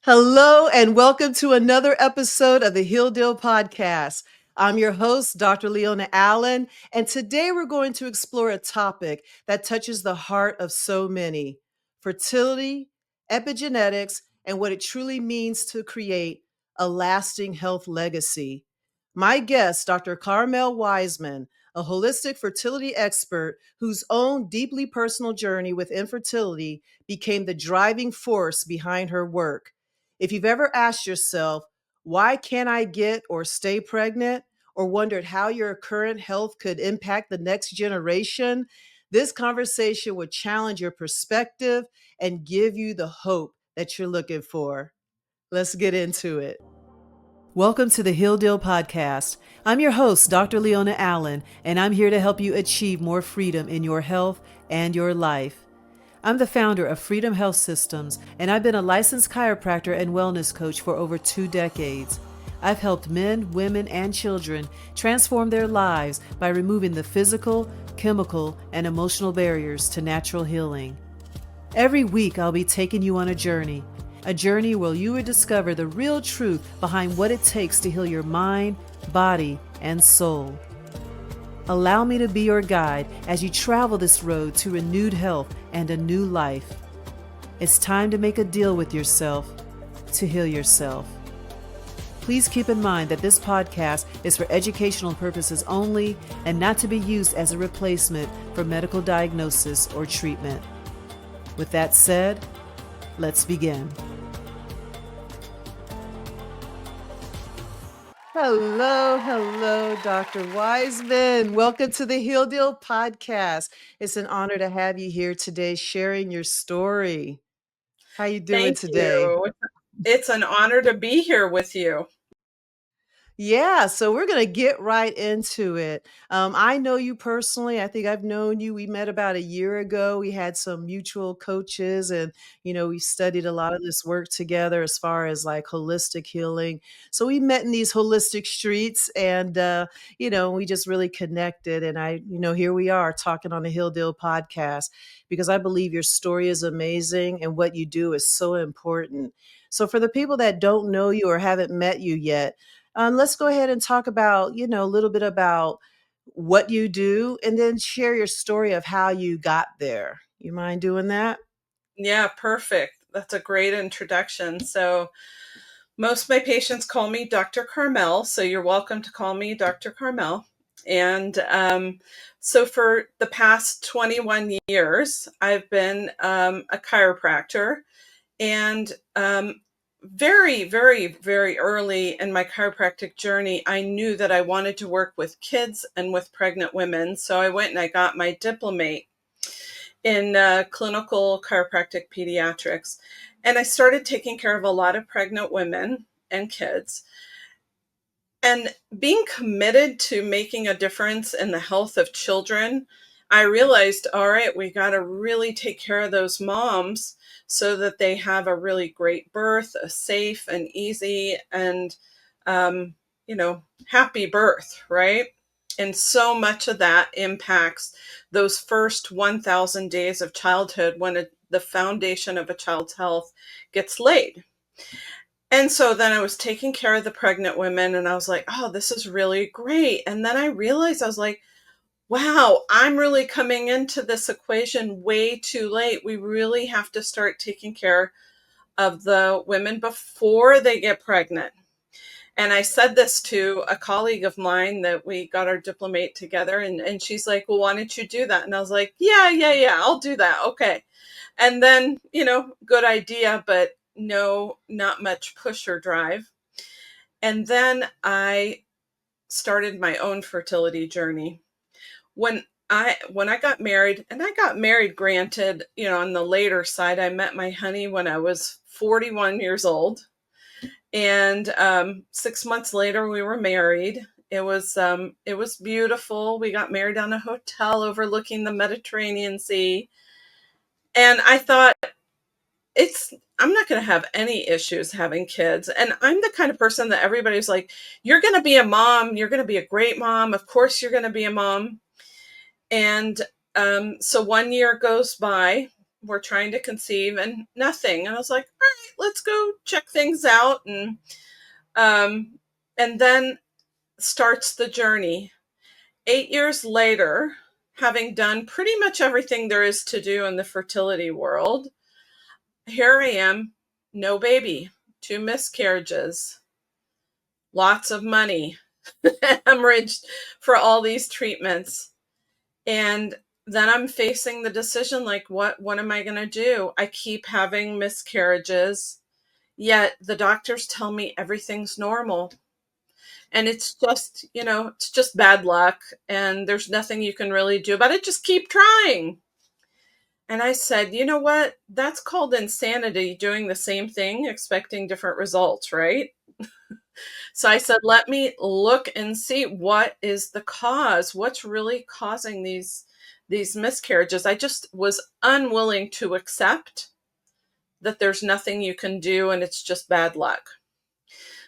Hello, and welcome to another episode of the Heal Deal Podcast. I'm your host, Dr. Leona Allen, and today we're going to explore a topic that touches the heart of so many: fertility, epigenetics, and what it truly means to create a lasting health legacy. My guest, Dr. Carmel Wiseman, a holistic fertility expert whose own deeply personal journey with infertility became the driving force behind her work. If you've ever asked yourself, why can't I get or stay pregnant, or wondered how your current health could impact the next generation, this conversation would challenge your perspective and give you the hope that you're looking for. Let's get into it. Welcome to the Heal Deal Podcast. I'm your host, Dr. Leona Allen, and I'm here to help you achieve more freedom in your health and your life. I'm the founder of Freedom Health Systems, and I've been a licensed chiropractor and wellness coach for over 2 decades. I've helped men, women, and children transform their lives by removing the physical, chemical, and emotional barriers to natural healing. Every week, I'll be taking you on a journey where you will discover the real truth behind what it takes to heal your mind, body, and soul. Allow me to be your guide as you travel this road to renewed health and a new life. It's time to make a deal with yourself to heal yourself. Please keep in mind that this podcast is for educational purposes only and not to be used as a replacement for medical diagnosis or treatment. With that said, let's begin. Hello, Dr. Wiseman. Welcome to the Heal Deal Podcast. It's an honor to have you here today sharing your story. How you doing Thank today? you. It's an honor to be here with you. Yeah, so we're going to get right into it. I know you personally. I think I've known you. We met about a year ago. We had some mutual coaches, and we studied a lot of this work together as far as like holistic healing. So we met in these holistic streets, and we just really connected. And here we are talking on the Hill Deal podcast because I believe your story is amazing and what you do is so important. So for the people that don't know you or haven't met you yet, let's go ahead and talk about, a little bit about what you do and then share your story of how you got there. You mind doing that? Yeah, perfect. That's a great introduction. So most of my patients call me Dr. Carmel, so you're welcome to call me Dr. Carmel. And so for the past 21 years, I've been a chiropractor. And very, very, very early in my chiropractic journey, I knew that I wanted to work with kids and with pregnant women. So I went and I got my diplomate in clinical chiropractic pediatrics. And I started taking care of a lot of pregnant women and kids. And being committed to making a difference in the health of children, I realized, all right, we got to really take care of those moms so that they have a really great birth, a safe and easy and, happy birth, right? And so much of that impacts those first 1,000 days of childhood when the foundation of a child's health gets laid. And so then I was taking care of the pregnant women and I was like, oh, this is really great. And then I realized I was like, wow, I'm really coming into this equation way too late. We really have to start taking care of the women before they get pregnant. And I said this to a colleague of mine that we got our diplomate together, and she's like, well, why don't you do that? And I was like, yeah, I'll do that. Okay. And then, good idea, but no, not much push or drive. And then I started my own fertility journey. When I got married, and I got married, granted, on the later side, I met my honey when I was 41 years old. And 6 months later, we were married. It was beautiful. We got married on a hotel overlooking the Mediterranean Sea. And I thought, I'm not going to have any issues having kids. And I'm the kind of person that everybody's like, you're going to be a mom. You're going to be a great mom. Of course, you're going to be a mom. And so 1 year goes by we're trying to conceive and nothing. And I was like, all right, let's go check things out. Um, and then starts the journey. 8 years later, having done pretty much everything there is to do in the fertility world, here I am, no baby, 2 miscarriages, lots of money, hemorrhaged for all these treatments. And then I'm facing the decision, like, what am I going to do? I keep having miscarriages, yet the doctors tell me everything's normal. And it's just, it's just bad luck, and there's nothing you can really do about it. Just keep trying. And I said, you know what? That's called insanity, doing the same thing, expecting different results, right? So I said, let me look and see what is the cause. What's really causing these miscarriages? I just was unwilling to accept that there's nothing you can do and it's just bad luck.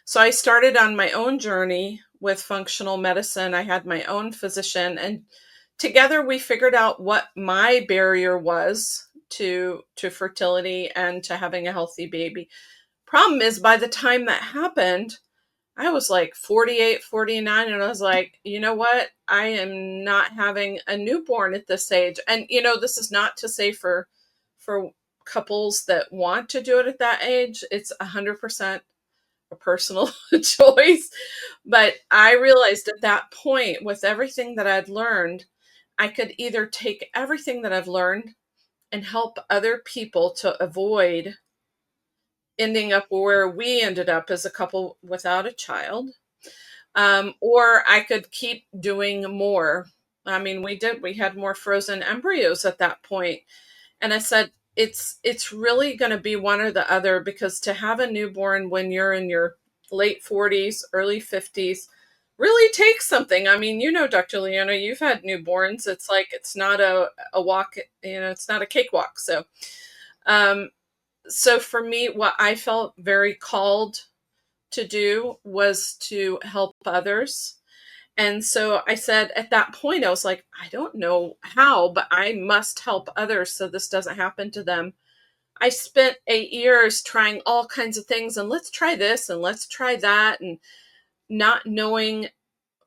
So I started on my own journey with functional medicine. I had my own physician, and together we figured out what my barrier was to fertility and to having a healthy baby. Problem is, by the time that happened, I was like 48, 49, and I was like, you know what? I am not having a newborn at this age. And this is not to say for couples that want to do it at that age, it's 100% a personal choice. But I realized at that point, with everything that I'd learned, I could either take everything that I've learned and help other people to avoid ending up where we ended up as a couple without a child, or I could keep doing more. I mean, we had more frozen embryos at that point. And I said, it's really going to be one or the other, because to have a newborn when you're in your late 40s, early 50s really takes something. I mean, Dr. Leona, you've had newborns. It's like, it's not a walk, it's not a cakewalk. So for me, what I felt very called to do was to help others. And so I said, at that point, I was like, I don't know how, but I must help others so this doesn't happen to them. I spent 8 years trying all kinds of things, and let's try this and let's try that, and not knowing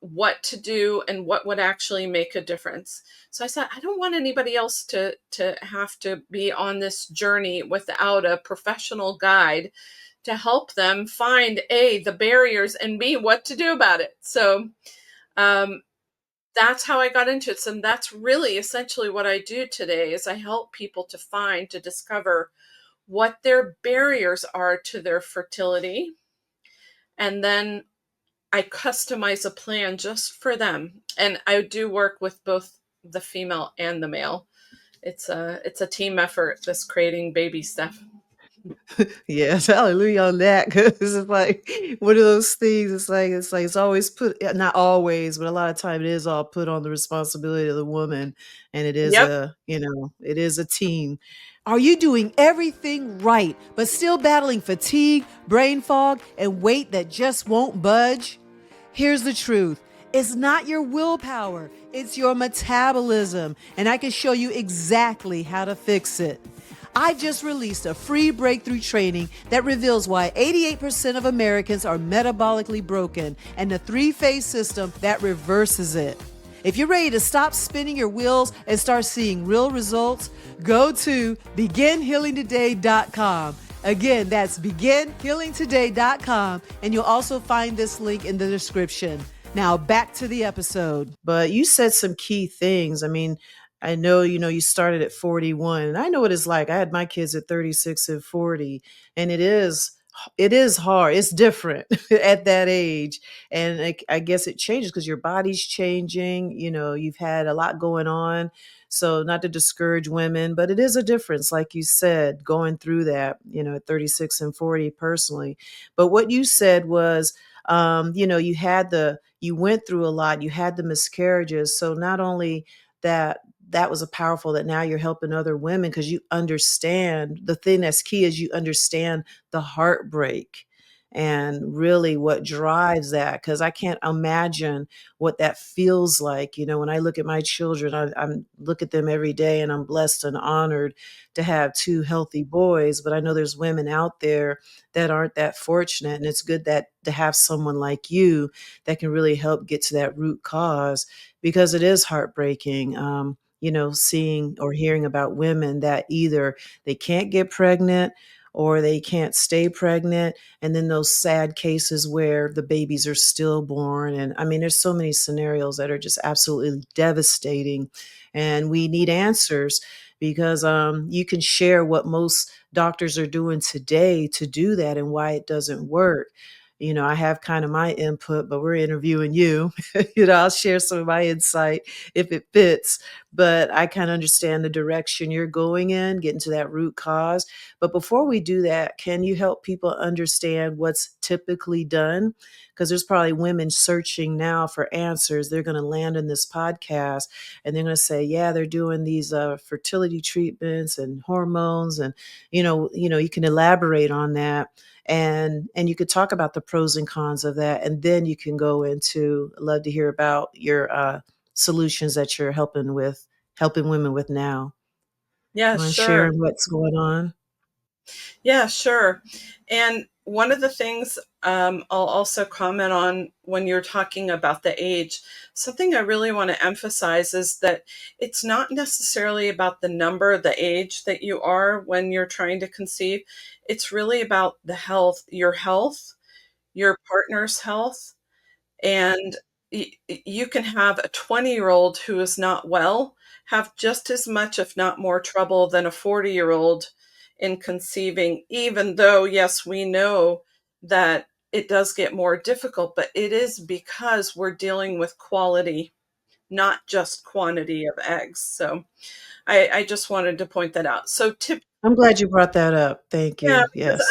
what to do and what would actually make a difference. So I said, I don't want anybody else to have to be on this journey without a professional guide to help them find A, the barriers, and B, what to do about it. So that's how I got into it. And that's really essentially what I do today, is I help people to discover what their barriers are to their fertility. And then I customize a plan just for them. And I do work with both the female and the male. It's a team effort, just creating baby stuff. Yes, hallelujah on that. Because it's like one of those things. It's always put, not always, but a lot of time it is all put on the responsibility of the woman, and it is Yep. it is a team. Are you doing everything right, but still battling fatigue, brain fog, and weight that just won't budge? Here's the truth. It's not your willpower, it's your metabolism, and I can show you exactly how to fix it. I just released a free breakthrough training that reveals why 88% of Americans are metabolically broken, and the 3-phase system that reverses it. If you're ready to stop spinning your wheels and start seeing real results, go to beginhealingtoday.com. Again, that's beginhealingtoday.com, and you'll also find this link in the description. Now back to the episode. But you said some key things. I mean, I know, you started at 41, and I know what it's like. I had my kids at 36 and 40, and it is hard. It's different at that age. And I guess it changes because your body's changing. You've had a lot going on. So not to discourage women, but it is a difference, like you said, going through that, at 36 and 40 personally. But what you said was, you went through a lot, you had the miscarriages. So not only that was a powerful, that now you're helping other women because you understand the thing that's key is you understand the heartbreak. and really what drives that. Because I can't imagine what that feels like. When I look at my children, I look at them every day, and I'm blessed and honored to have two healthy boys. But I know there's women out there that aren't that fortunate, and it's good that to have someone like you that can really help get to that root cause, because it is heartbreaking. Seeing or hearing about women that either they can't get pregnant or they can't stay pregnant. And then those sad cases where the babies are stillborn. And I mean, there's so many scenarios that are just absolutely devastating. And we need answers, because you can share what most doctors are doing today to do that and why it doesn't work. I have kind of my input, but we're interviewing you. I'll share some of my insight if it fits, but I kind of understand the direction you're going in, getting to that root cause. But before we do that, can you help people understand what's typically done? Because there's probably women searching now for answers. They're going to land in this podcast and they're going to say, yeah, they're doing these fertility treatments and hormones. And, you can elaborate on that. And you could talk about the pros and cons of that. And then you can go into, I'd love to hear about your solutions that you're helping women with now. Yeah, Mind sure. sharing what's going on? Yeah, sure. And one of the things I'll also comment on when you're talking about the age, something I really want to emphasize is that it's not necessarily about the number, the age that you are when you're trying to conceive. It's really about the health, your partner's health. And you can have a 20-year-old who is not well have just as much, if not more, trouble than a 40-year-old in conceiving, even though, yes, we know that it does get more difficult, but it is because we're dealing with quality, not just quantity of eggs. So I just wanted to point that out. So I'm glad you brought that up. Thank yeah, you. because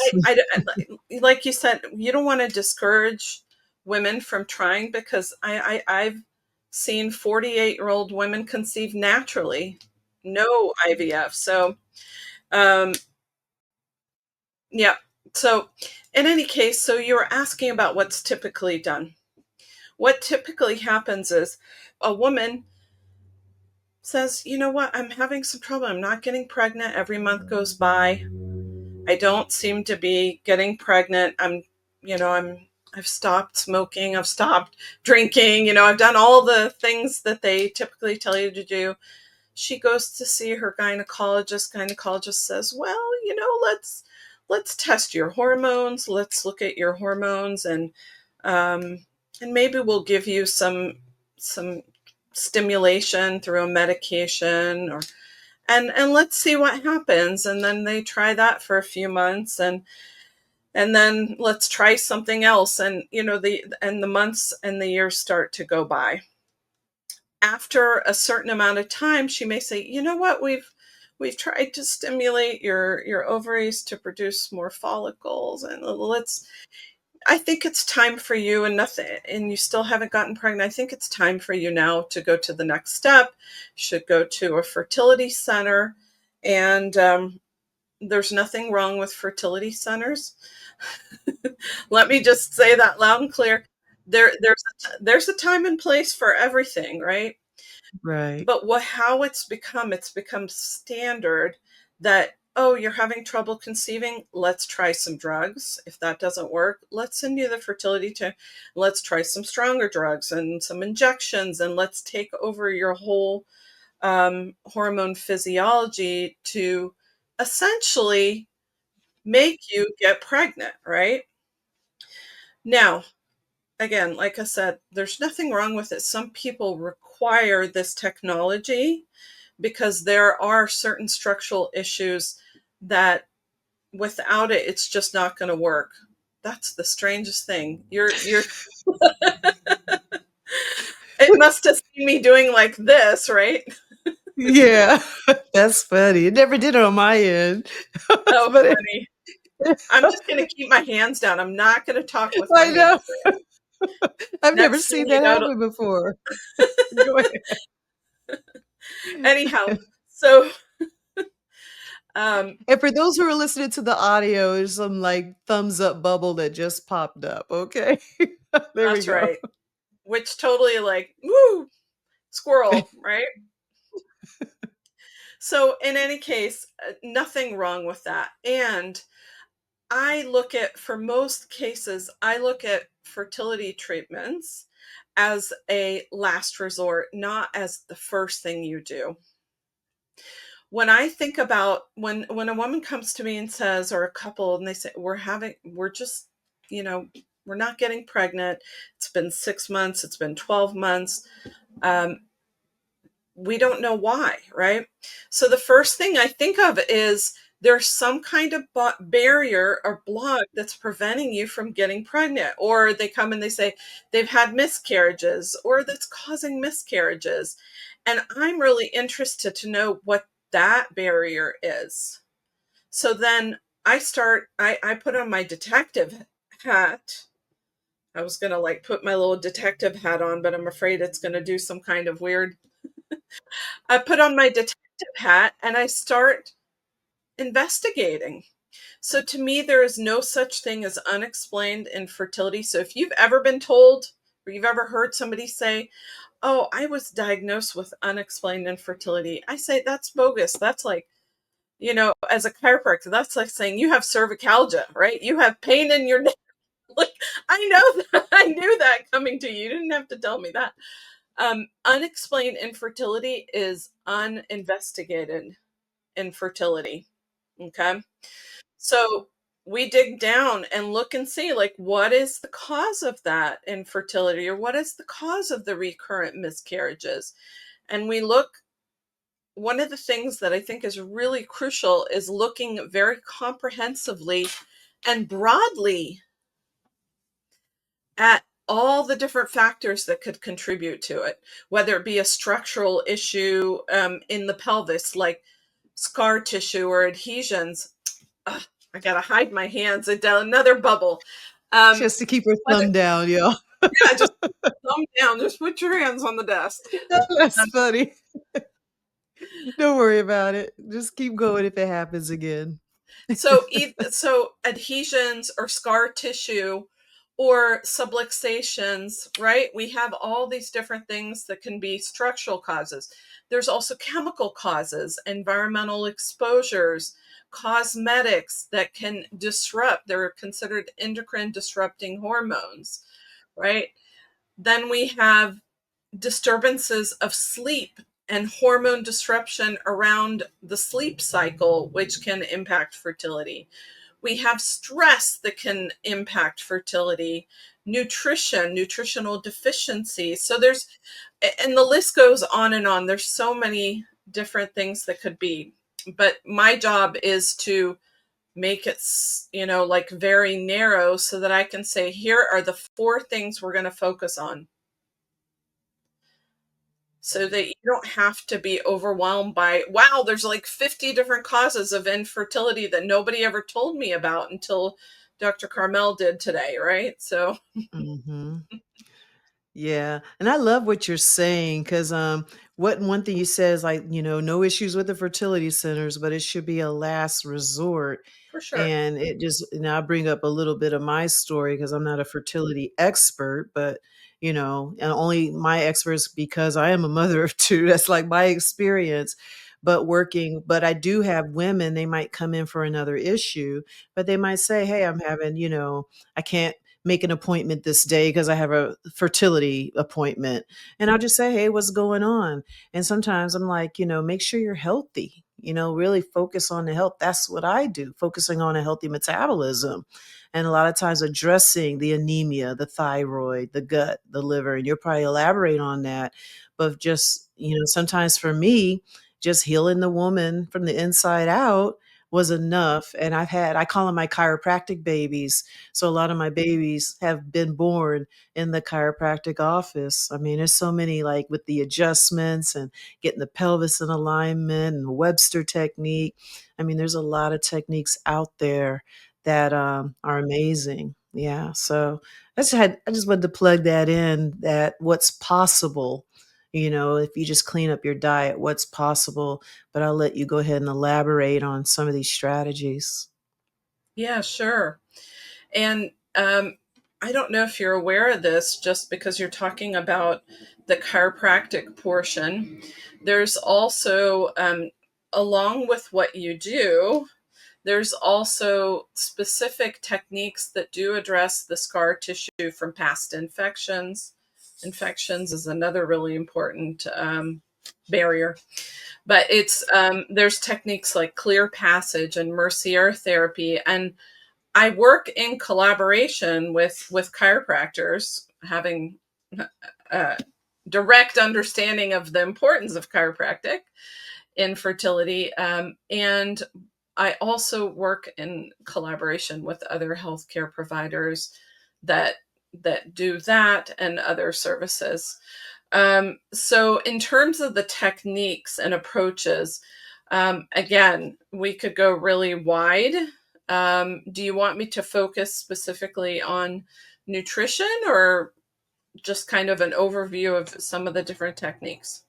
Yes. like you said, you don't want to discourage women from trying, because I've seen 48-year-old women conceive naturally, no IVF. So, um, yeah. So, in any case, so you were asking about what's typically done. What typically happens is a woman says, you know what, I'm having some trouble. I'm not getting pregnant. Every month goes by. I don't seem to be getting pregnant. I've stopped smoking. I've stopped drinking. I've done all the things that they typically tell you to do. She goes to see her gynecologist. Gynecologist says, well, let's test your hormones. Let's look at your hormones, and maybe we'll give you some stimulation through a medication, and let's see what happens. And then they try that for a few months, and then let's try something else. And the months and the years start to go by. After a certain amount of time, she may say, you know what, we've tried to stimulate your ovaries to produce more follicles, and I think it's time for you, and you still haven't gotten pregnant. I think it's time for you now to go to the next step. You should go to a fertility center. And there's nothing wrong with fertility centers. Let me just say that loud and clear. There's a time and place for everything, right? Right. But how it's become standard that, oh, you're having trouble conceiving, let's try some drugs. If that doesn't work, let's send you the fertility to let's try some stronger drugs and some injections, and let's take over your whole hormone physiology to essentially make you get pregnant, right? Now, again, like I said, there's nothing wrong with it. Some people require this technology because there are certain structural issues that without it, it's just not going to work. That's the strangest thing. It must have seen me doing like this, right? Yeah. That's funny. It never did it on my end. Oh, But funny. I'm just going to keep my hands down. I'm not going to talk with my I hands know. raised. I've never Next thing seen you that know, happen before. Go ahead. anyhow, so Um, And for those who are listening to the audio, there's some like thumbs up bubble that just popped up. Okay. There we that's go. right. Which totally like, woo, squirrel, right? So in any case, nothing wrong with that. And I look at, for most cases, I look at fertility treatments as a last resort, not as the first thing you do. When I think about when a woman comes to me and says, or a couple, and they say, we're just, you know, we're not getting pregnant. It's been 6 months, it's been 12 months. Um, we don't know why, right? So the first thing I think of is there's some kind of barrier or block that's preventing you from getting pregnant. Or they come and they say they've had miscarriages or that's causing miscarriages. And I'm really interested to know what that barrier is. So then I put on my detective hat. I was going to like put my little detective hat on, but I'm afraid it's going to do some kind of weird. I put on my detective hat and I start investigating. So to me, there is no such thing as unexplained infertility. So if you've ever been told or you've ever heard somebody say, "Oh, I was diagnosed with unexplained infertility," I say that's bogus. That's like, as a chiropractor, that's like saying you have cervicalgia, right? You have pain in your neck. Like, I know that. I knew that coming to you. You didn't have to tell me that. Unexplained infertility is uninvestigated infertility. Okay. So we dig down and look and see, like, what is the cause of that infertility, or what is the cause of the recurrent miscarriages? And we look, one of the things that I think is really crucial is looking very comprehensively and broadly at all the different factors that could contribute to it, whether it be a structural issue in the pelvis, like scar tissue or adhesions. Ugh, I gotta hide my hands into another bubble. Um, Just to keep her whether, thumb down, yo. yeah, just thumb down, just put your hands on the desk. That's Um, funny. Don't worry about it. Just keep going if it happens again. so adhesions or scar tissue or subluxations, right? We have all these different things that can be structural causes. There's also chemical causes, environmental exposures, cosmetics that can disrupt. They're considered endocrine disrupting hormones, right? Then we have disturbances of sleep and hormone disruption around the sleep cycle, which can impact fertility. We have stress that can impact fertility, nutrition, nutritional deficiencies. So and the list goes on and on. There's so many different things that could be. But my job is to make it, like very narrow so that I can say, here are the 4 things we're going to focus on, so that you don't have to be overwhelmed by, wow, there's like 50 different causes of infertility that nobody ever told me about until Dr. Carmel did today, right? So, Mhm. Yeah, and I love what you're saying because what one thing you said is like, no issues with the fertility centers, but it should be a last resort. for sure. And it just, I bring up a little bit of my story because I'm not a fertility expert, but and only my experts because I am a mother of two. That's like my experience. But I do have women, they might come in for another issue, but they might say, hey, I'm having, I can't make an appointment this day because I have a fertility appointment. And I'll just say, hey, what's going on? And sometimes I'm like, make sure you're healthy, really focus on the health. That's what I do, focusing on a healthy metabolism. And a lot of times addressing the anemia, the thyroid, the gut, the liver, and you'll probably elaborate on that. But just, sometimes for me, just healing the woman from the inside out was enough. And I call them my chiropractic babies. So a lot of my babies have been born in the chiropractic office. I mean, there's so many, like with the adjustments and getting the pelvis in alignment and the Webster technique. I mean, there's a lot of techniques out there that are amazing. Yeah. So I just wanted to plug that in, that what's possible if you just clean up your diet, what's possible. But I'll let you go ahead and elaborate on some of these strategies. Yeah, sure. And I don't know if you're aware of this, just because you're talking about the chiropractic portion. There's also, along with what you do, there's also specific techniques that do address the scar tissue from past infections. Infections is another really important barrier. But there's techniques like clear passage and Mercier therapy, and I work in collaboration with chiropractors, having a direct understanding of the importance of chiropractic in fertility, and I also work in collaboration with other healthcare providers that do that and other services. So in terms of the techniques and approaches, again, we could go really wide. Do you want me to focus specifically on nutrition, or just kind of an overview of some of the different techniques?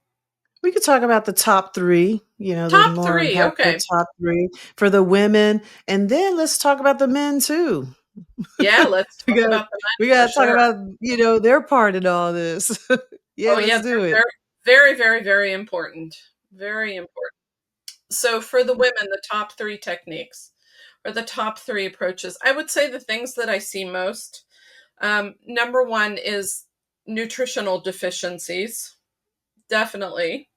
We could talk about the top three, the Top more three. impactful Okay. top three for the women. And then let's talk about the men too. Yeah, let's we talk got about the we men got for to talk sure. about, their part in all this. Yeah, Oh, yeah, let's do they're it. very, very, very, very important. Very important. So for the women, the top three techniques or the top three approaches, I would say the things that I see most. Number one is nutritional deficiencies. Definitely.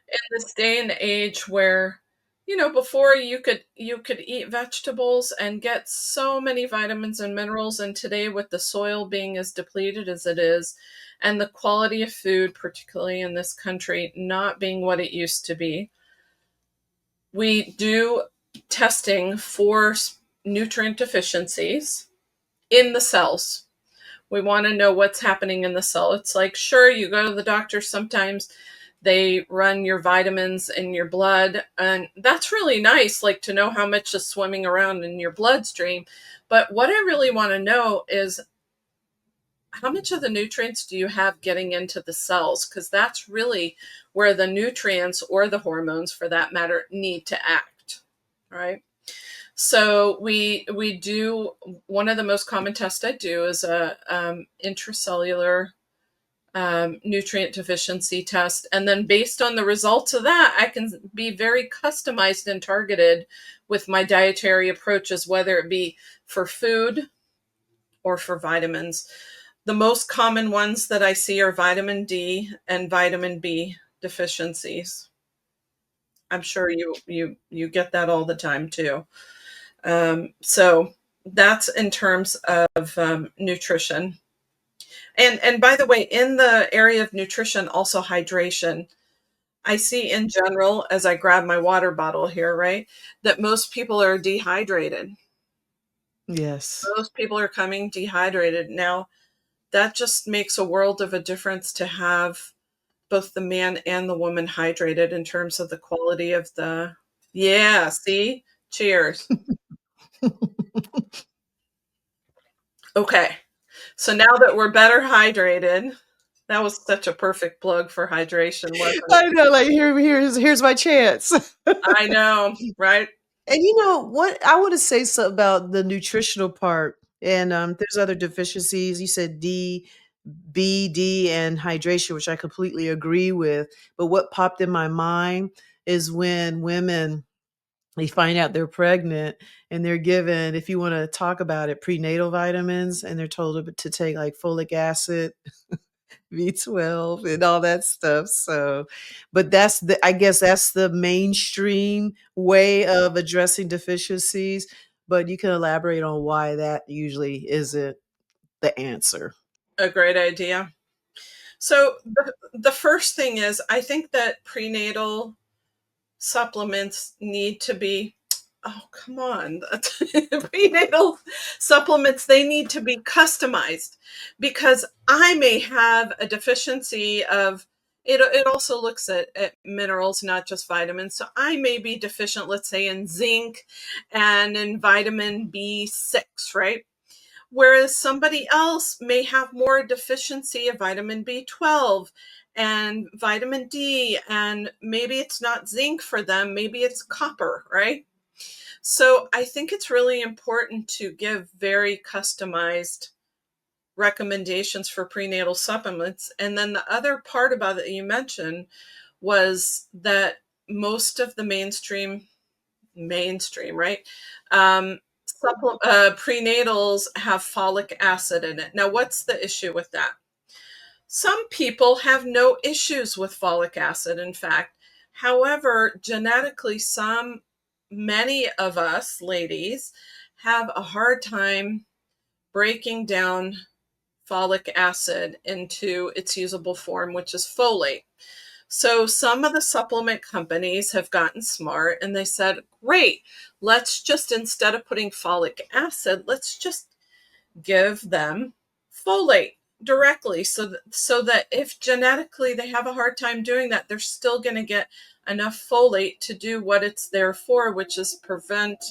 In this day and age where, before you could eat vegetables and get so many vitamins and minerals, and today with the soil being as depleted as it is, and the quality of food, particularly in this country, not being what it used to be, we do testing for nutrient deficiencies in the cells. We want to know what's happening in the cell. It's like, sure, you go to the doctor sometimes, they run your vitamins in your blood, and that's really nice, like to know how much is swimming around in your bloodstream. But what I really want to know is, how much of the nutrients do you have getting into the cells? Because that's really where the nutrients, or the hormones for that matter, need to act. Right. So we do, one of the most common tests I do is a intracellular nutrient deficiency test, and then based on the results of that, I can be very customized and targeted with my dietary approaches, whether it be for food or for vitamins. The most common ones that I see are vitamin D and vitamin B deficiencies. I'm sure you get that all the time too. So that's in terms of nutrition. And by the way, in the area of nutrition, also hydration, I see in general, as I grab my water bottle here, right, that most people are dehydrated. Yes. Most people are coming dehydrated. Now, that just makes a world of a difference to have both the man and the woman hydrated in terms of the quality of the, yeah, see? Cheers. Okay. So now that we're better hydrated, that was such a perfect plug for hydration, wasn't it? I know, like here's my chance. I know, right? And you know what? I want to say something about the nutritional part. And there's other deficiencies. You said D, B, D, and hydration, which I completely agree with. But what popped in my mind is when women, they find out they're pregnant and they're given, if you want to talk about it, prenatal vitamins, and they're told to take like folic acid, B12, and all that stuff. So, but I guess that's the mainstream way of addressing deficiencies. But you can elaborate on why that usually isn't the answer. A great idea. So the first thing is, I think that prenatal supplements need to be, oh, come on. Prenatal supplements, they need to be customized, because I may have a deficiency of, it also looks at minerals, not just vitamins. So I may be deficient, let's say, in zinc and in vitamin B6, right? Whereas somebody else may have more deficiency of vitamin B12 and vitamin D, and maybe it's not zinc for them, maybe it's copper, right? So I think it's really important to give very customized recommendations for prenatal supplements. And then the other part about it you mentioned was that most of the mainstream, right? Prenatals have folic acid in it. Now, what's the issue with that? Some people have no issues with folic acid, in fact. However, genetically, many of us ladies have a hard time breaking down folic acid into its usable form, which is folate. So some of the supplement companies have gotten smart and they said, great, let's just, instead of putting folic acid, let's just give them folate directly, so that if genetically they have a hard time doing that, they're still going to get enough folate to do what it's there for, which is prevent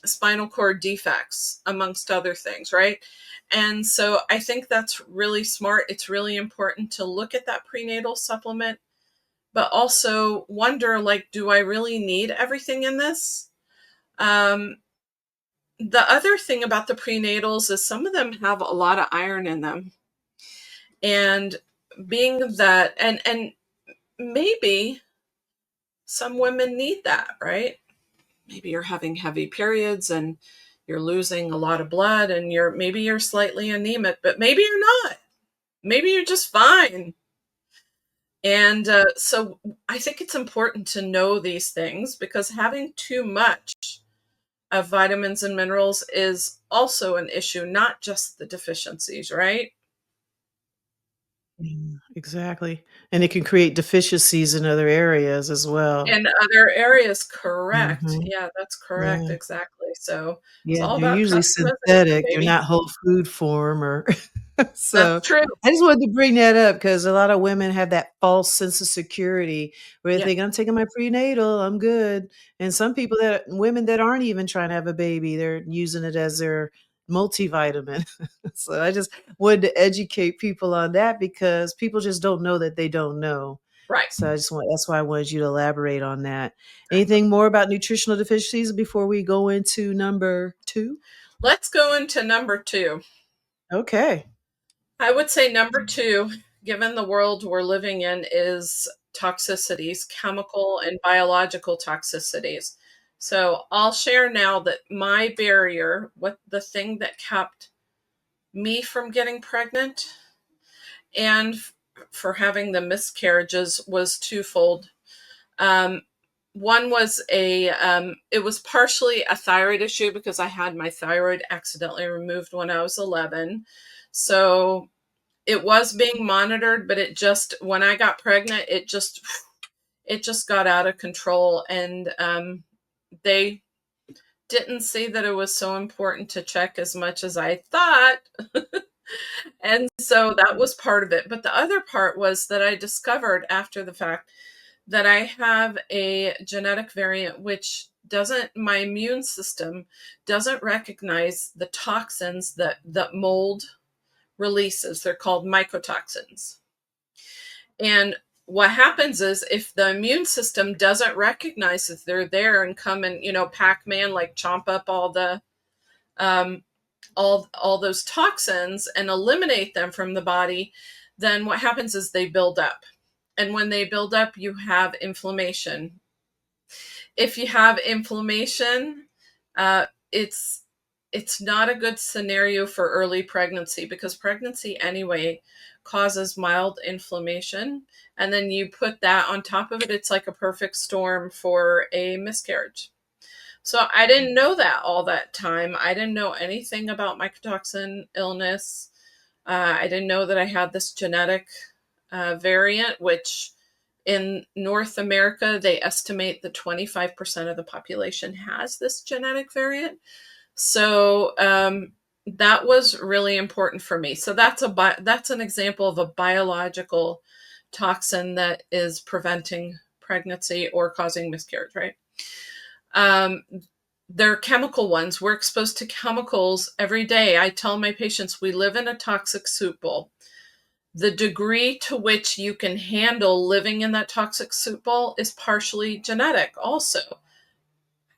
spinal cord defects, amongst other things, right? And so I think that's really smart. It's really important to look at that prenatal supplement, but also wonder, like, do I really need everything in this? The other thing about the prenatals is some of them have a lot of iron in them. And being that, and maybe some women need that, right? Maybe you're having heavy periods and you're losing a lot of blood and maybe you're slightly anemic, but maybe you're not. Maybe you're just fine. And so I think it's important to know these things, because having too much of vitamins and minerals is also an issue, not just the deficiencies, right? Yeah, exactly. And it can create deficiencies in other areas as well. In other areas, correct. Mhm. Yeah, that's correct. Yeah. Exactly. So it's Yeah, all they're about usually customization, synthetic, they're baby. not whole food form or That's so true. I just wanted to bring that up because a lot of women have that false sense of security where they Yeah, think, "I'm taking my prenatal, I'm good." And some people women that aren't even trying to have a baby, they're using it as their multivitamin. So I just wanted to educate people on that because people just don't know that they don't know. right. So that's why I wanted you to elaborate on that. Anything more about nutritional deficiencies before we go into number 2? Let's go into number two. Okay. I would say number two, given the world we're living in, is toxicities, chemical and biological toxicities. So I'll share now that my barrier, what the thing that kept me from getting pregnant and for having the miscarriages, was twofold. Um, One was it was partially a thyroid issue, because I had my thyroid accidentally removed when I was 11. So it was being monitored, but when I got pregnant, it just got out of control. And they didn't see that it was so important to check as much as I thought. And so that was part of it. But the other part was that I discovered after the fact that I have a genetic variant which my immune system doesn't recognize the toxins that mold releases. They're called mycotoxins. And what happens is, if the immune system doesn't recognize that they're there and come and, Pac-Man, like, chomp up um, all those toxins and eliminate them from the body, then what happens is they build up. And when they build up, you have inflammation. If you have inflammation, it's not a good scenario for early pregnancy, because pregnancy anyway causes mild inflammation, and then you put that on top of it, it's like a perfect storm for a miscarriage. So I didn't know that all that time. I didn't know anything about mycotoxin illness. I didn't know that I had this genetic variant, which in North America, they estimate that 25% of the population has this genetic variant. So that was really important for me. So that's an example of a biological toxin that is preventing pregnancy or causing miscarriage, right? Um, they're chemical ones. We're exposed to chemicals every day. I tell my patients we live in a toxic soup bowl. The degree to which you can handle living in that toxic soup bowl is partially genetic also.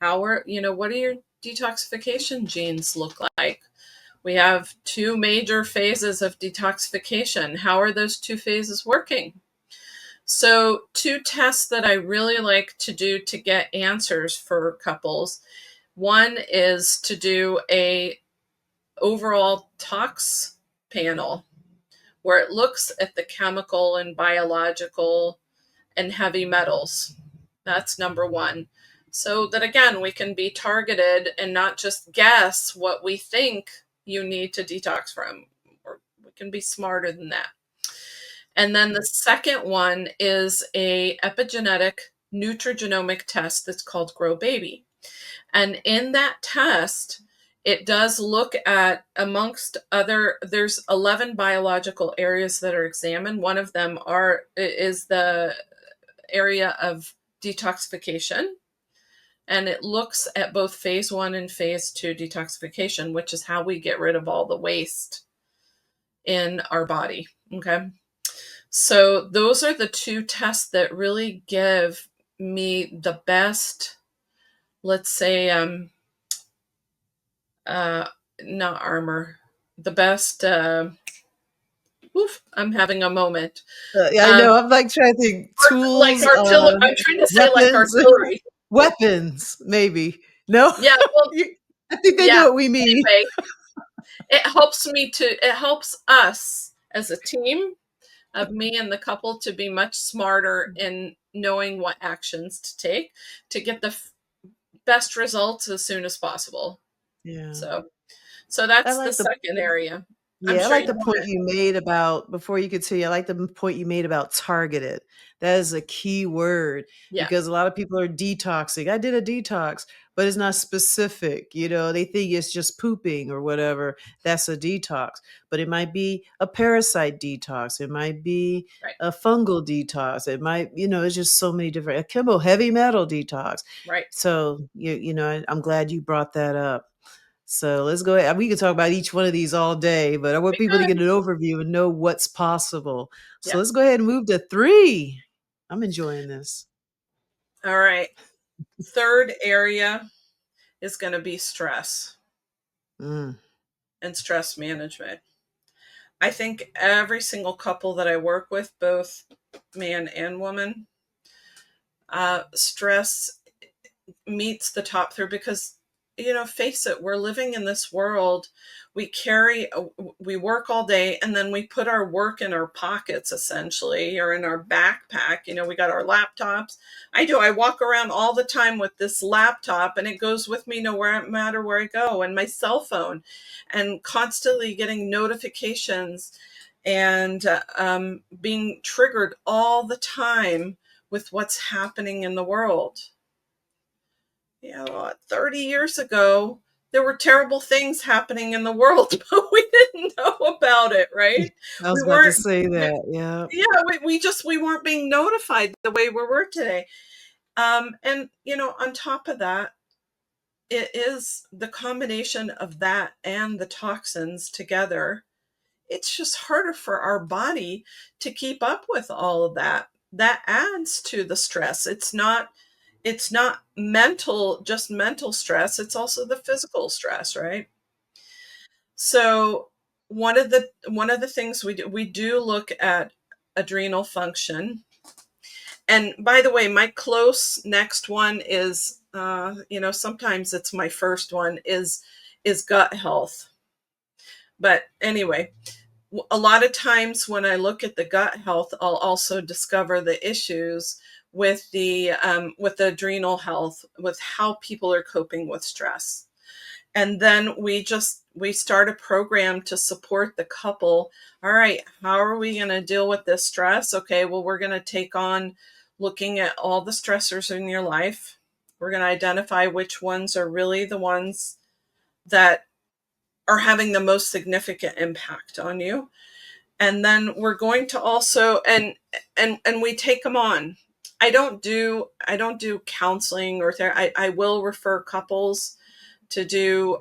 What do your detoxification genes look like? We have two major phases of detoxification. How are those two phases working? So, two tests that I really like to do to get answers for couples. One is to do a overall tox panel where it looks at the chemical and biological and heavy metals. That's number one. So that again, we can be targeted and not just guess what we think you need to detox from, or we can be smarter than that. And then the second one is a epigenetic nutrigenomic test that's called Grow Baby. And in that test, it does look at, amongst other, there's 11 biological areas that are examined. One of them is the area of detoxification. And it looks at both phase 1 and phase 2 detoxification, which is how we get rid of all the waste in our body. Okay. So those are the two tests that really give me the best, let's say, not armor, the best, I'm having a moment. Yeah, I know. I'm like trying to think Like tools, artillery. I'm trying to say like weapons, artillery. weapons, maybe. No, Yeah, well, I think they know yeah. what we mean. Anyway, it helps us as a team of me and the couple to be much smarter in knowing what actions to take to get the best results as soon as possible. Yeah. So I that's the like the second area. I'm Yeah, I sure like you the want point to. you made about before you could see. I like the point you made about targeted. That is a key word Yeah, because a lot of people are detoxing. I did a detox, but it's not specific. They think it's just pooping or whatever. That's a detox, but it might be a parasite detox. It might be right, a fungal detox. It might, it's just so many different, a chemical heavy metal detox. right. So I'm glad you brought that up. So let's go ahead. We can talk about each one of these all day, but I want We people to could. get an overview and know what's possible. So Yeah. let's go ahead and move to 3. I'm enjoying this. All right. Third area is going to be stress Mm. and stress management. I think every single couple that I work with, both man and woman, stress meets the top three because, face it, we're living in this world. We work all day and then we put our work in our pockets essentially, or in our backpack. We got our laptops. I walk around all the time with this laptop and it goes with me no matter where I go, and my cell phone, and constantly getting notifications and being triggered all the time with what's happening in the world. 30 years ago, there were terrible things happening in the world, but we didn't know about it, right? I We was about to weren't, say that. Yeah. yeah, we weren't being notified the way we were today. And, on top of that, it is the combination of that and the toxins together. It's just harder for our body to keep up with all of that. That adds to the stress. It's not just mental stress, it's also the physical stress, right? So one of the things we do look at adrenal function. And by the way, my close next one is sometimes it's my first one is gut health. But anyway, a lot of times when I look at the gut health, I'll also discover the issues with the adrenal health, with how people are coping with stress. And then we start a program to support the couple. All right, how are we going to deal with this stress? Okay, well, we're going to take on looking at all the stressors in your life. We're going to identify which ones are really the ones that are having the most significant impact on you. And then we're going to also and we take them on. I don't do counseling or therapy. I will refer couples to do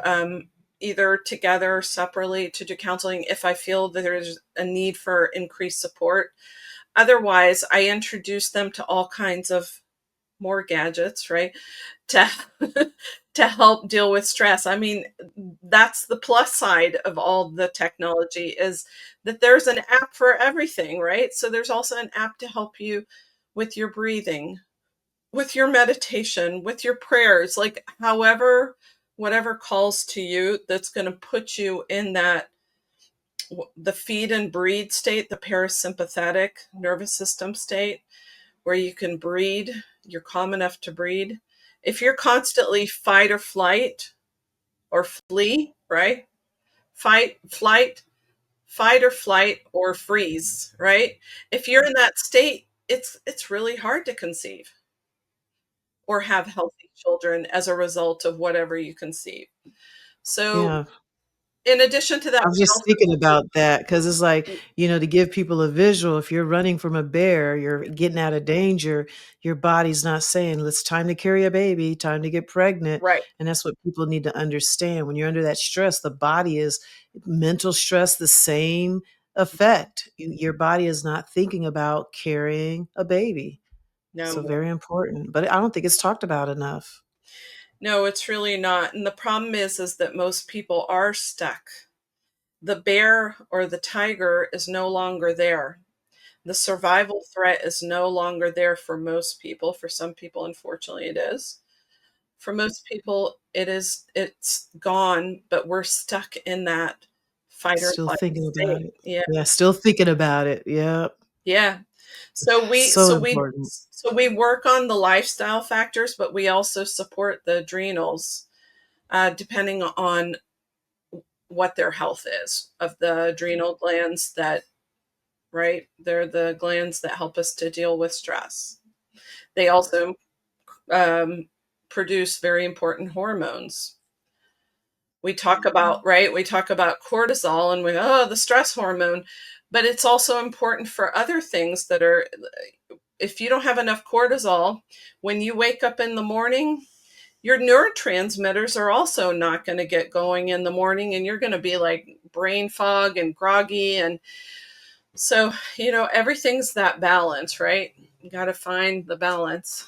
either together or separately to do counseling if I feel that there's a need for increased support. Otherwise, I introduce them to all kinds of more gadgets, right? To to help deal with stress. I mean, that's the plus side of all the technology, is that there's an app for everything, right? So there's also an app to help you with your breathing, with your meditation, with your prayers, like however, whatever calls to you, that's going to put you in that the feed and breed state, the parasympathetic nervous system state, where you can breed, you're calm enough to breed. If you're constantly fight or flight or flee, right? Fight or flight or freeze, right? If you're in that state, it's really hard to conceive or have healthy children as a result of whatever you conceive. So Yeah. in addition to that, I was we just also thinking about that because it's like, support, to give people a visual, if you're running from a bear, you're getting out of danger, your body's not saying, it's time to carry a baby, time to get pregnant. right. And that's what people need to understand. When you're under that stress, the body is mental stress, the same effect. Your body is not thinking about carrying a baby. So No, very important. But I don't think it's talked about enough. no, it's really not. And the problem is that most people are stuck. The bear or the tiger is no longer there. The survival threat is no longer there for most people. For some people, unfortunately, it is. For most people, it's gone, but we're stuck in that fight or Still flight thinking about state. it. Yeah. Yeah, still thinking about it. Yeah. Yeah. So we So so we important. so we work on the lifestyle factors, but we also support the adrenals, depending on what their health is of the adrenal glands that, right? They're the glands that help us to deal with stress. They also um, produce very important hormones. We talk about, right? We talk about cortisol and the stress hormone, but it's also important for other things that are, if you don't have enough cortisol, when you wake up in the morning, your neurotransmitters are also not going to get going in the morning, and you're going to be like brain fog and groggy. And so, everything's that balance, right? You got to find the balance.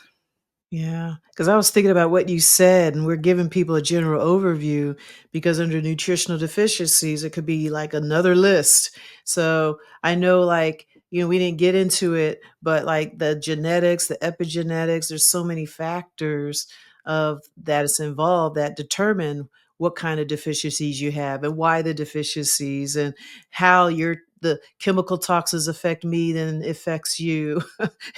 Yeah, because I was thinking about what you said, and we're giving people a general overview because under nutritional deficiencies, it could be like another list. So I know, like, we didn't get into it, but like the genetics, the epigenetics, there's so many factors of that is involved that determine what kind of deficiencies you have and why the deficiencies and how the chemical toxins affect me then affects you.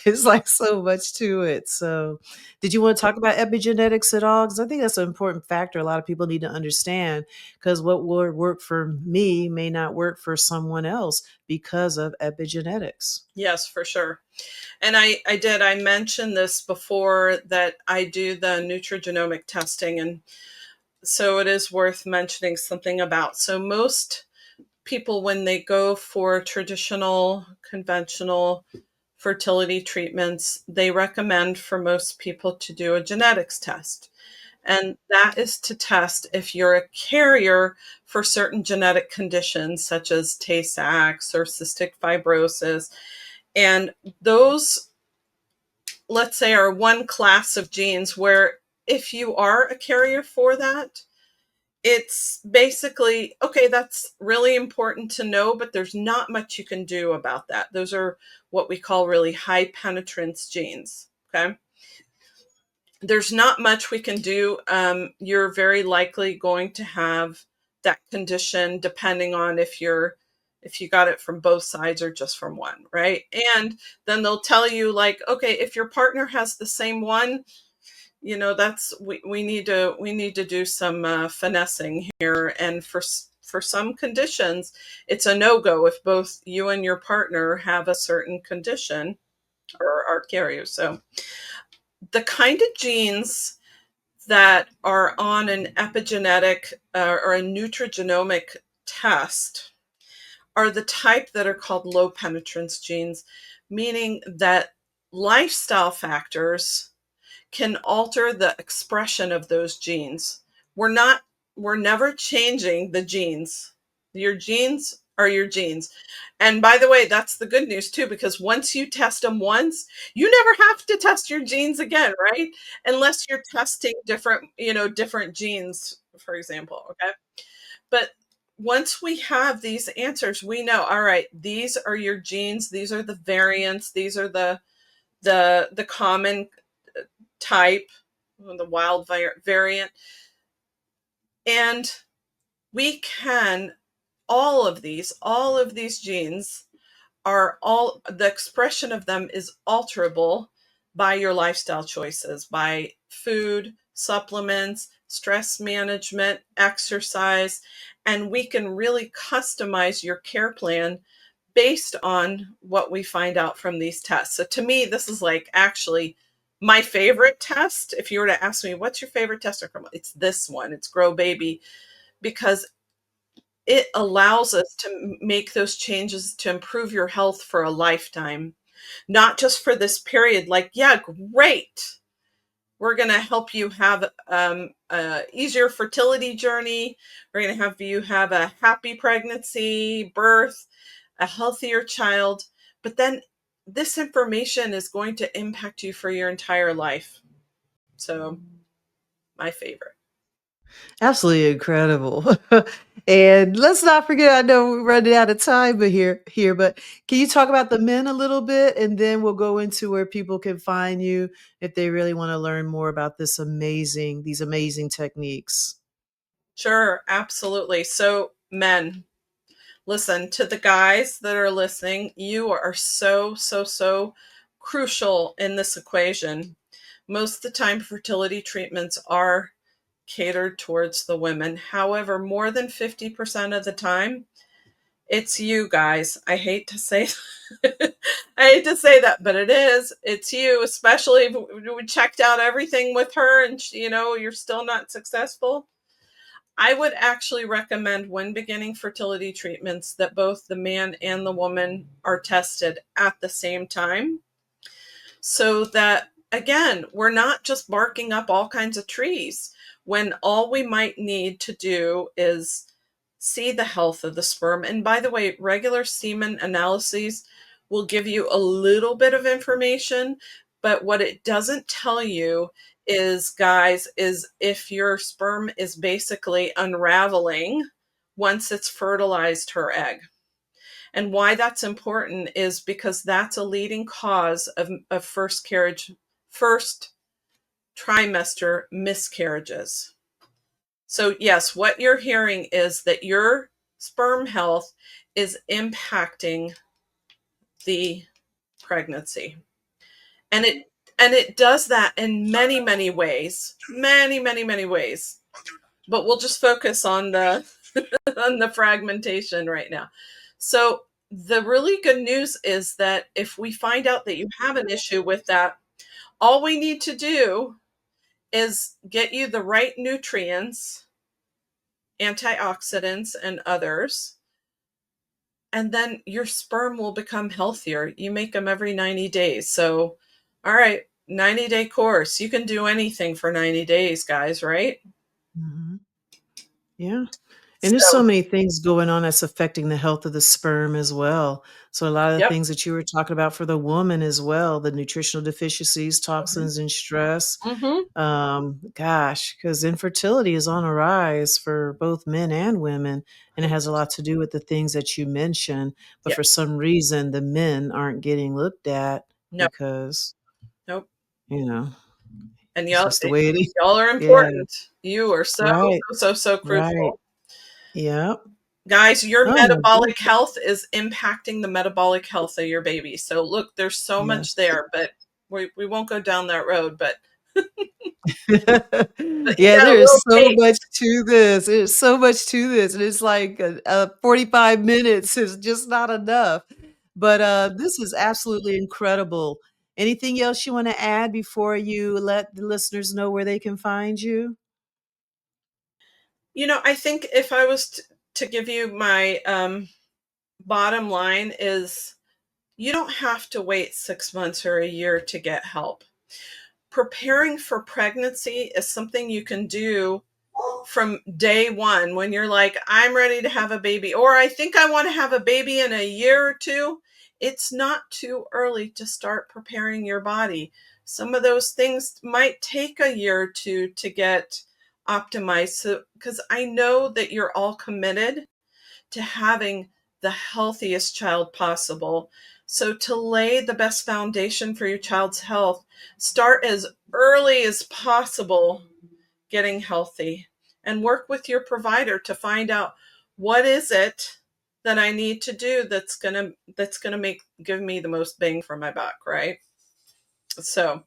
It's like so much to it. So did you want to talk about epigenetics at all? Because I think that's an important factor a lot of people need to understand because what will work for me may not work for someone else because of epigenetics. Yes, for sure. And I mentioned this before, that I do the nutrigenomic testing. And so it is worth mentioning something about. So most people, when they go for traditional, conventional fertility treatments, they recommend for most people to do a genetics test. And that is to test if you're a carrier for certain genetic conditions such as Tay-Sachs or cystic fibrosis. And those, let's say, are one class of genes where if you are a carrier for that, it's basically, okay, that's really important to know, but there's not much you can do about that. Those are what we call really high penetrance genes. Okay. There's not much we can do. You're very likely going to have that condition depending on if you got it from both sides or just from one, right? And then they'll tell you, like, okay, if your partner has the same one, that's we need to do some finessing here. And for some conditions, it's a no-go if both you and your partner have a certain condition or are carriers. So the kind of genes that are on an epigenetic or a nutrigenomic test are the type that are called low penetrance genes, meaning that lifestyle factors can alter the expression of those genes. We're not we're never changing the genes. Your genes are your genes. And by the way, that's the good news too, because once you test them once, you never have to test your genes again, right? Unless you're testing different, different genes, for example. Okay. But once we have these answers, we know, all right, these are your genes, these are the variants, these are the common type, the wild variant. And we can, all of these genes are all, the expression of them is alterable by your lifestyle choices, by food, supplements, stress management, exercise, and we can really customize your care plan based on what we find out from these tests. So to me, this is like actually my favorite test. If you were to ask me, what's your favorite test? It's this one. It's Grow Baby, because it allows us to make those changes to improve your health for a lifetime, not just for this period. Like, yeah, great. We're going to help you have a easier fertility journey. We're going to have you have a happy pregnancy, birth, a healthier child. But then this information is going to impact you for your entire life. So, my favorite. Absolutely incredible. And let's not forget, I know we're running out of time but but can you talk about the men a little bit, and then we'll go into where people can find you if they really want to learn more about these amazing techniques. Sure, absolutely. So, men, listen to the guys that are listening. You are so, so, so crucial in this equation. Most of the time, fertility treatments are catered towards the women. However, more than 50% of the time, it's you guys. I hate to say I hate to say that, but it is. It's you, especially if we checked out everything with her and you're still not successful. I would actually recommend, when beginning fertility treatments, that both the man and the woman are tested at the same time, so that, again, we're not just barking up all kinds of trees when all we might need to do is see the health of the sperm. And by the way, regular semen analyses will give you a little bit of information, but what it doesn't tell you is, guys, is if your sperm is basically unraveling once it's fertilized her egg. And why that's important is because that's a leading cause of first trimester miscarriages. So yes, what you're hearing is that your sperm health is impacting the pregnancy. And it does that in many, many ways. Many, many, many ways. But we'll just focus on the on the fragmentation right now. So the really good news is that if we find out that you have an issue with that, all we need to do is get you the right nutrients, antioxidants, and others, and then your sperm will become healthier. You make them every 90 days. So, all right, 90-day course. You can do anything for 90 days, guys, right? Mhm. Yeah. And there's so So, many things going on that's affecting the health of the sperm as well. So a lot of the yep. things that you were talking about for the woman as well, the nutritional deficiencies, toxins, and stress. Mm-hmm. Gosh, because infertility is on a rise for both men and women, and it has a lot to do with the things that you mentioned. But Yeah. for some reason, the men aren't getting looked at No, because, nope. you know, And it's y'all, just the way it is. y'all are Yeah. important. You are so, Right. so, so, so Right. crucial. Yep. Guys, your Oh my metabolic goodness. health is impacting the metabolic health of your baby. So look, there's so much Yes. there, but we won't go down that road. But you Yeah, got a there little is so much taste. to this. There's so much to this, and it's like 45 minutes is just not enough. But this is absolutely incredible. Anything else you want to add before you let the listeners know where they can find you? I think if I was to give you my bottom line is, you don't have to wait 6 months or a year to get help. Preparing for pregnancy is something you can do from day one, when you're like, I'm ready to have a baby, or I think I want to have a baby in a year or two, it's not too early to start preparing your body. Some of those things might take a year or two to get optimized. So, because I know that you're all committed to having the healthiest child possible. So to lay the best foundation for your child's health, start as early as possible getting healthy, and work with your provider to find out, what is it that I need to do that's going to give me the most bang for my buck, right? So,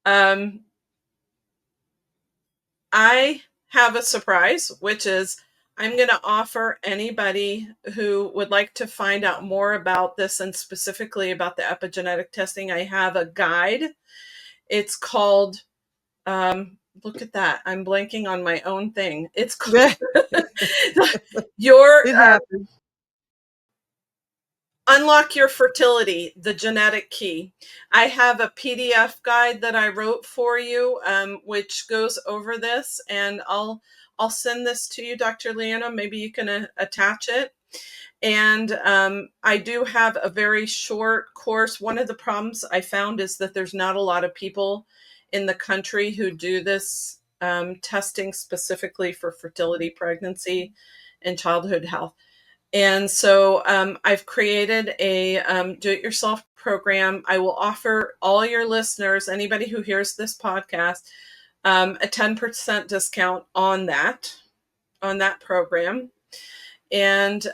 um I have a surprise, which is I'm going to offer anybody who would like to find out more about this, and specifically about the epigenetic testing. I have a guide. It's called, look at that. I'm blanking on my own thing. It's called your It happens. Unlock Your Fertility, the Genetic Key. I have a PDF guide that I wrote for you, which goes over this, and I'll send this to you, Dr. Leona. Maybe you can attach it. And I do have a very short course. One of the problems I found is that there's not a lot of people in the country who do this testing specifically for fertility, pregnancy, and childhood health. And so I've created a do-it-yourself program. I will offer all your listeners, anybody who hears this podcast, a 10% discount on that program. And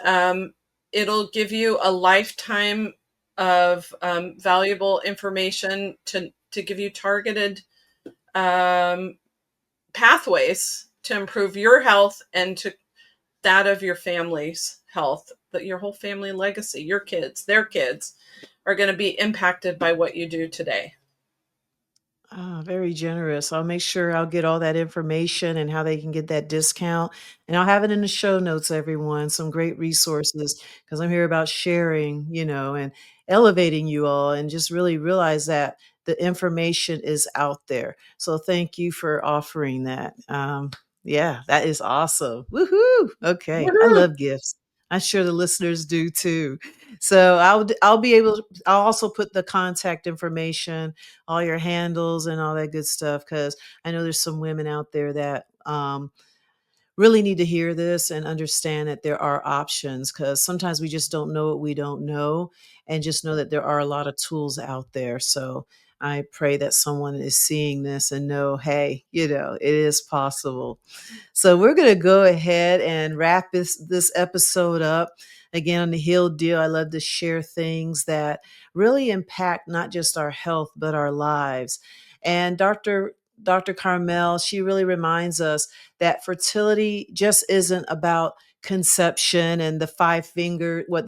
it'll give you a lifetime of valuable information to give you targeted pathways to improve your health and to that of your family's health, that your whole family legacy, your kids, their kids, are going to be impacted by what you do today. Ah, very generous. I'll make sure I'll get all that information and how they can get that discount. And I'll have it in the show notes, everyone. Some great resources, because I'm here about sharing, and elevating you all, and just really realize that the information is out there. So thank you for offering that. Yeah, that is awesome. Woohoo. Okay. I Woohoo! love gifts. I'm sure the listeners do too. So I'll also put the contact information, all your handles and all that good stuff, because I know there's some women out there that really need to hear this and understand that there are options, because sometimes we just don't know what we don't know, and just know that there are a lot of tools out there. So I pray that someone is seeing this and know, hey, it is possible. So we're going to go ahead and wrap this episode up. Again, on the Heal Deal, I love to share things that really impact not just our health, but our lives. And Dr. Carmel, she really reminds us that fertility just isn't about conception and the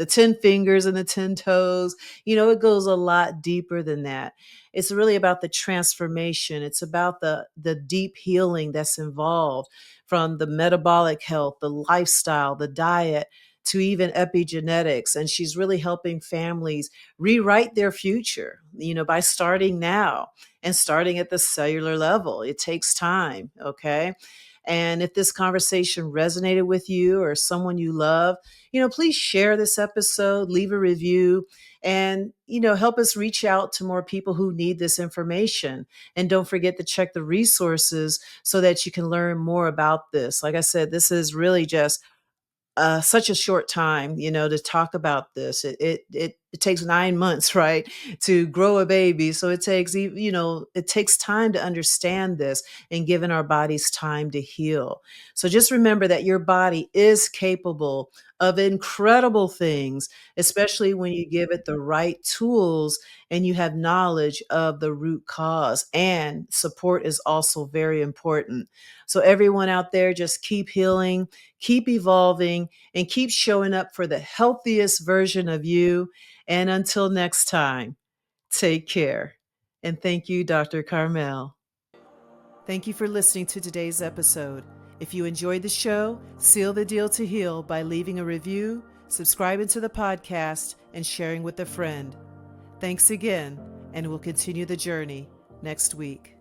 10 fingers and the 10 toes. It goes a lot deeper than that. It's really about the transformation. It's about the deep healing that's involved, from the metabolic health, the lifestyle, the diet, to even epigenetics. And she's really helping families rewrite their future, by starting now and starting at the cellular level. It takes time. Okay. And if this conversation resonated with you or someone you love, please share this episode, leave a review, and, help us reach out to more people who need this information. And don't forget to check the resources so that you can learn more about this. Like I said, this is really just such a short time, to talk about this. It takes 9 months, right, to grow a baby. So it takes time to understand this, and giving our bodies time to heal. So just remember that your body is capable of incredible things, especially when you give it the right tools and you have knowledge of the root cause. And support is also very important. So everyone out there, just keep healing, keep evolving, and keep showing up for the healthiest version of you. And until next time, take care. And thank you, Dr. Carmel. Thank you for listening to today's episode. If you enjoyed the show, seal the deal to heal by leaving a review, subscribing to the podcast, and sharing with a friend. Thanks again, and we'll continue the journey next week.